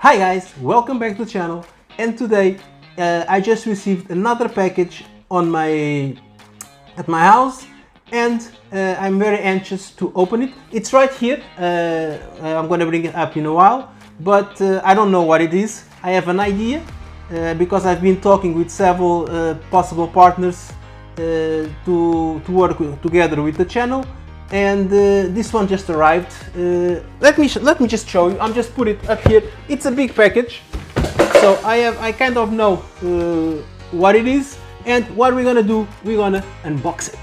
Hi guys, welcome back to the channel, and today I just received another package at my house, and I'm very anxious to open it. It's right here. I'm gonna bring it up in a while, but I don't know what it is. I have an idea because I've been talking with several possible partners to work together with the channel. And this one just arrived. Let me just show you. I'm just put it up here. It's a big package, so I kind of know what it is, and what we're gonna do, we're gonna unbox it.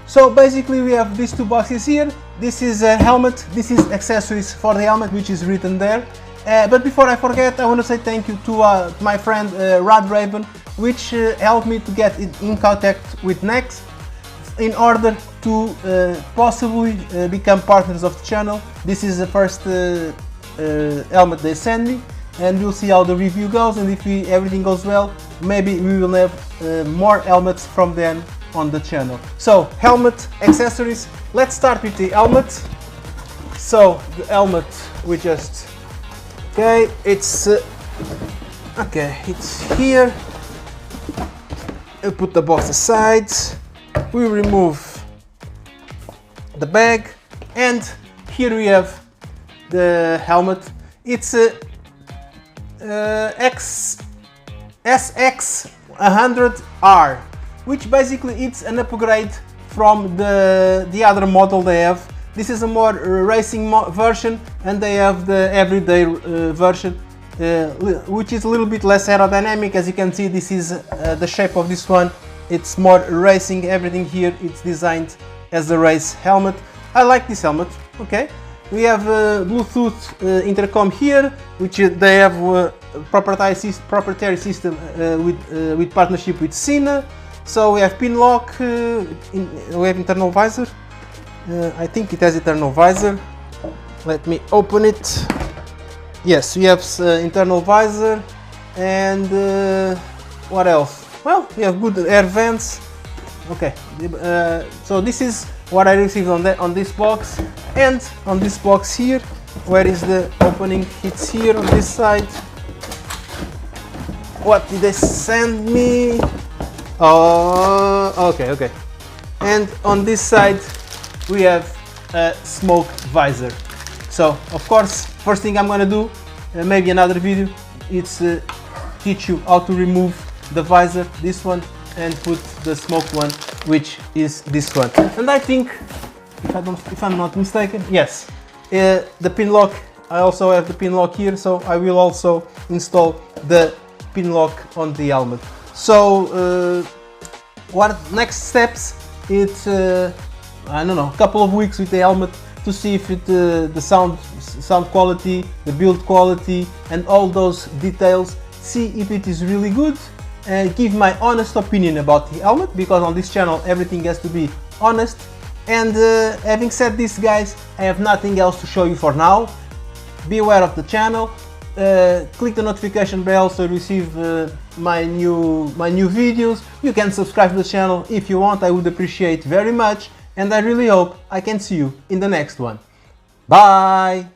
So basically we have these two boxes here. This is a helmet, this is accessories for the helmet, which is written there. But before I forget, I want to say thank you to my friend Rod Raven, which helped me to get in contact with NEXX in order to possibly become partners of the channel. This is the first helmet they send me, and we'll see how the review goes, and if everything goes well, maybe we will have more helmets from them on the channel. So helmet, accessories, let's start with the helmet. So the helmet, we just, okay, it's here. We put the box aside, we remove the bag, and here we have the helmet. It's a NEXX SX100R, which basically it's an upgrade from the other model they have. This is a more racing version, and they have the everyday version, which is a little bit less aerodynamic. As you can see, this is the shape of this one. It's more racing. Everything here, it's designed as a race helmet. I like this helmet. Okay, we have a Bluetooth intercom here, which they have a proprietary system with partnership with Sina. So we have pin lock, we have internal visor. I think it has internal visor. Let me open it. Yes, we have internal visor, and what else? Well, we have good air vents. Okay, so this is what I received on this box, and on this box here, where is the opening? It's here on this side. What did they send me? Oh, okay. And on this side we have a smoke visor. So of course, first thing I'm gonna do, maybe another video, it's teach you how to remove the visor, this one, and put the smoke one, which is this one. And I think, if I'm not mistaken, yes, the pin lock, I also have the pin lock here, so I will also install the pin lock on the helmet. So what next steps? It's I don't know, a couple of weeks with the helmet to see if the sound quality, the build quality, and all those details. See if it is really good, and give my honest opinion about the helmet, because on this channel everything has to be honest. And having said this, guys, I have nothing else to show you for now. Be aware of the channel. Click the notification bell so you receive my new videos. You can subscribe to the channel if you want. I would appreciate very much, and I really hope I can see you in the next one. Bye!